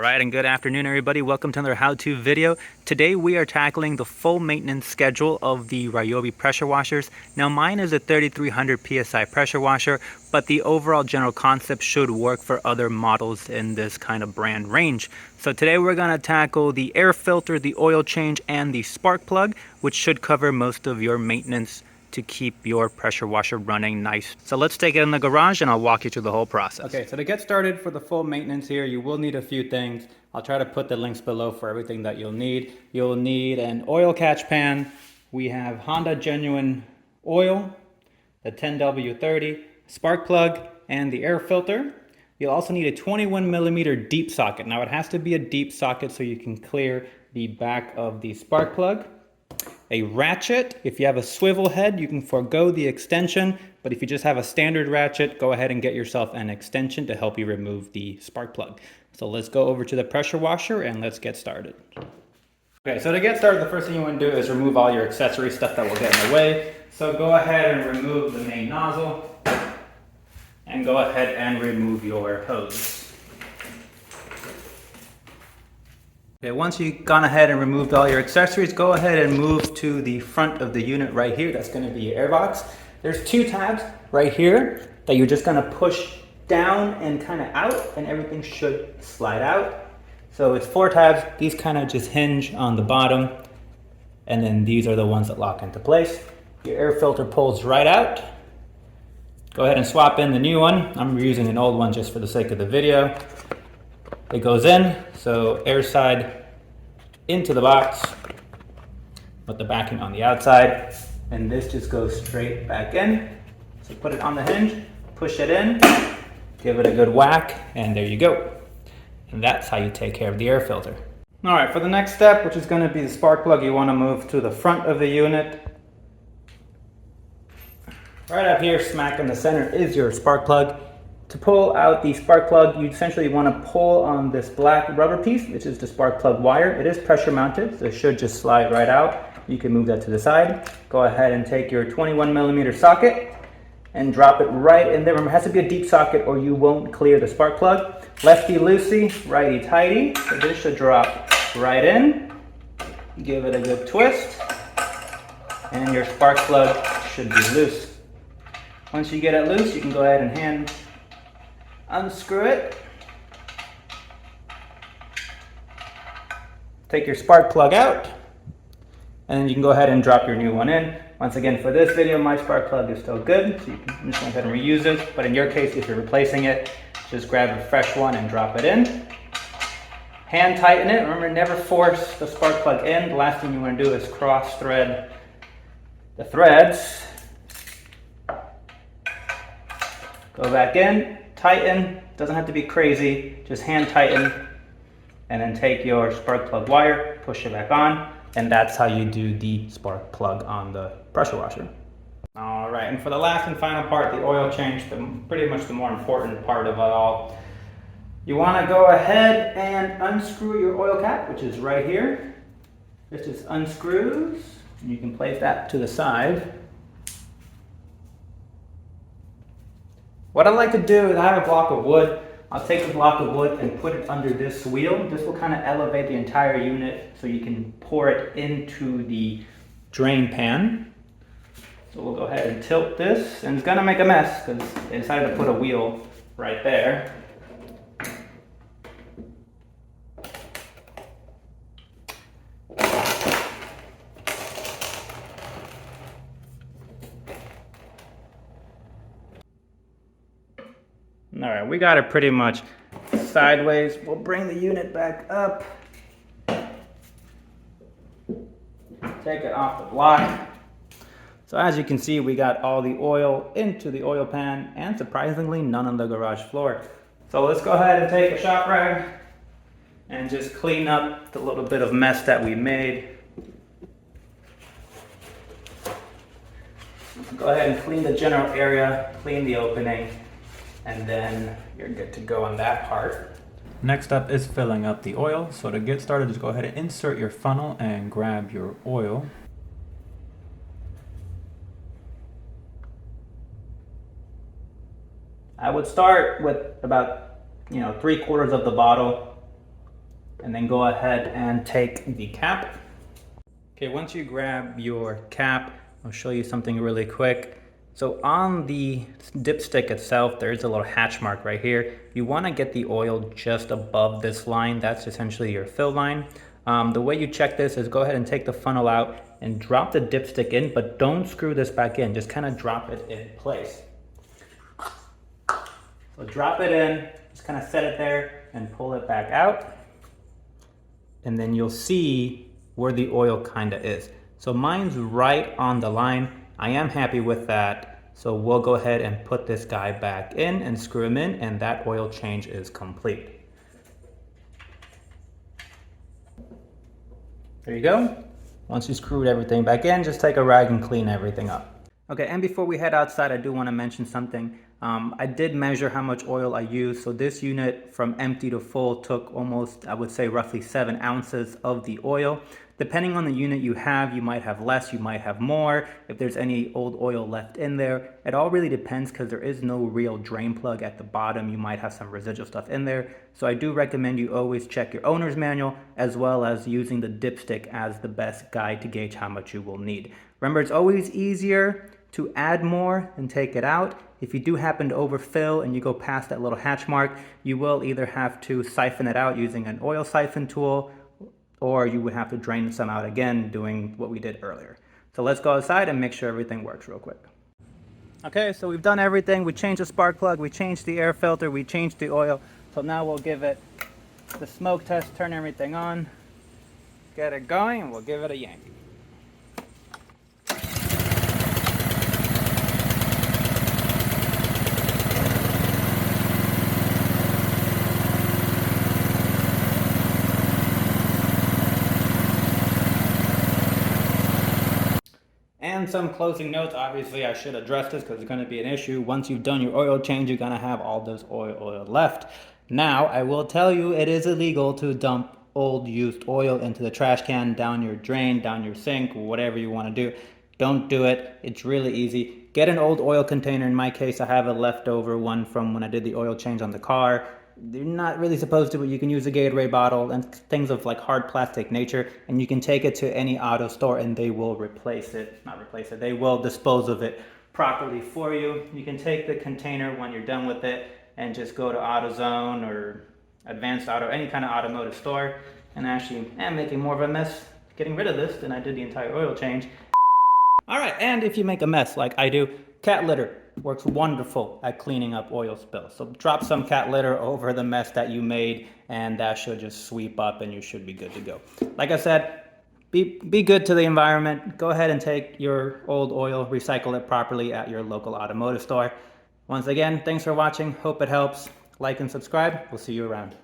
Alright, and good afternoon everybody. Welcome to another how-to video. Today we are tackling the full maintenance schedule of the Ryobi pressure washers. Now mine is a 3300 PSI pressure washer, but the overall general concept should work for other models in this kind of brand range. So today we're going to tackle the air filter, the oil change, and the spark plug, which should cover most of your maintenance to keep your pressure washer running nice. So let's take it in the garage and I'll walk you through the whole process. Okay, so to get started for the full maintenance here, you will need a few things. I'll try to put the links below for everything that you'll need. You'll need an oil catch pan. We have Honda Genuine oil, the 10W30, spark plug, and the air filter. You'll also need a 21mm deep socket. Now it has to be a deep socket so you can clear the back of the spark plug. A ratchet. If you have a swivel head, you can forego the extension, but if you just have a standard ratchet, go ahead and get yourself an extension to help you remove the spark plug. So let's go over to the pressure washer and let's get started. Okay, so to get started, the first thing you want to do is remove all your accessory stuff that will get in the way. So go ahead and remove the main nozzle and go ahead and remove your hose. Okay, once you've gone ahead and removed all your accessories, go ahead and move to the front of the unit right here. That's going to be your air box. There's two tabs right here that you're just going to push down and kind of out, and everything should slide out. So it's four tabs. These kind of just hinge on the bottom, and then these are the ones that lock into place. Your air filter pulls right out. Go ahead and swap in the new one. I'm using an old one just for the sake of the video. It goes in, so air side into the box with the backing on the outside, and this just goes straight back in. So put it on the hinge, push it in, give it a good whack, and there you go. And that's how you take care of the air filter. All right, for the next step, which is going to be the spark plug, you want to move to the front of the unit. Right up here, smack in the center, is your spark plug. To pull out the spark plug, you essentially want to pull on this black rubber piece, which is the spark plug wire. It is pressure mounted, so it should just slide right out. You can move that to the side. Go ahead and take your 21mm socket and drop it right in there. Remember, it has to be a deep socket or you won't clear the spark plug. Lefty loosey, righty tighty. So this should drop right in. Give it a good twist, and your spark plug should be loose. Once you get it loose, you can go ahead and hand unscrew it. Take your spark plug out, and then you can go ahead and drop your new one in. Once again, for this video, my spark plug is still good, so you can just go ahead and reuse it. But in your case, if you're replacing it, just grab a fresh one and drop it in. Hand tighten it. Remember, never force the spark plug in. The last thing you want to do is cross thread the threads. Go back in. Tighten, doesn't have to be crazy, just hand tighten, and then take your spark plug wire, push it back on, and that's how you do the spark plug on the pressure washer. All right, and for the last and final part, the oil change, pretty much the more important part of it all, you want to go ahead and unscrew your oil cap, which is right here. This just unscrews, and you can place that to the side. What I like to do is I have a block of wood. I'll take a block of wood and put it under this wheel. This will kind of elevate the entire unit so you can pour it into the drain pan. So we'll go ahead and tilt this, and it's gonna make a mess because they decided to put a wheel right there. All right, we got it pretty much sideways. We'll bring the unit back up. Take it off the block. So as you can see, we got all the oil into the oil pan, and surprisingly, none on the garage floor. So let's go ahead and take a shop rag and just clean up the little bit of mess that we made. Go ahead and clean the general area, clean the opening, and then you're good to go on that part. Next up is filling up the oil. So to get started, just go ahead and insert your funnel and grab your oil. I would start with about 3/4 of the bottle and then go ahead and take the cap. Okay, once you grab your cap, I'll show you something really quick. So on the dipstick itself, there's a little hatch mark right here. You want to get the oil just above this line. That's essentially your fill line. The way you check this is go ahead and take the funnel out and drop the dipstick in, but don't screw this back in. Just kind of drop it in place. So drop it in, just kind of set it there and pull it back out. And then you'll see where the oil kind of is. So mine's right on the line. I am happy with that. So we'll go ahead and put this guy back in and screw him in, and that oil change is complete. There you go. Once you screwed everything back in, just take a rag and clean everything up. Okay, and before we head outside, I do want to mention something. I did measure how much oil I used. So this unit from empty to full took almost, I would say roughly 7 ounces of the oil. Depending on the unit you might have less, you might have more. If there's any old oil left in there, it all really depends because there is no real drain plug at the bottom. You might have some residual stuff in there. So I do recommend you always check your owner's manual as well as using the dipstick as the best guide to gauge how much you will need. Remember, it's always easier to add more and take it out. If you do happen to overfill and you go past that little hatch mark, you will either have to siphon it out using an oil siphon tool, or you would have to drain some out again doing what we did earlier. So let's go outside and make sure everything works real quick. Okay, so we've done everything. We changed the spark plug, we changed the air filter, we changed the oil. So now we'll give it the smoke test, turn everything on, get it going, and we'll give it a yank. And some closing notes. Obviously, I should address this because it's going to be an issue. Once you've done your oil change, you're going to have all this oil left. Now, I will tell you it is illegal to dump old used oil into the trash can, down your drain, down your sink, whatever you want to do. Don't do it. It's really easy. Get an old oil container. In my case, I have a leftover one from when I did the oil change on the car. You're not really supposed to, but you can use a Gatorade bottle and things of like hard plastic nature, and you can take it to any auto store and they will they will dispose of it properly for you. You can take the container when you're done with it and just go to AutoZone or Advanced Auto, any kind of automotive store, and actually am making more of a mess getting rid of this than I did the entire oil change. All right, and if you make a mess like I do, cat litter works wonderful at cleaning up oil spills. So drop some cat litter over the mess that you made, and that should just sweep up and you should be good to go. Like I said, be good to the environment. Go ahead and take your old oil, recycle it properly at your local automotive store. Once again, thanks for watching. Hope it helps. Like and subscribe. We'll see you around.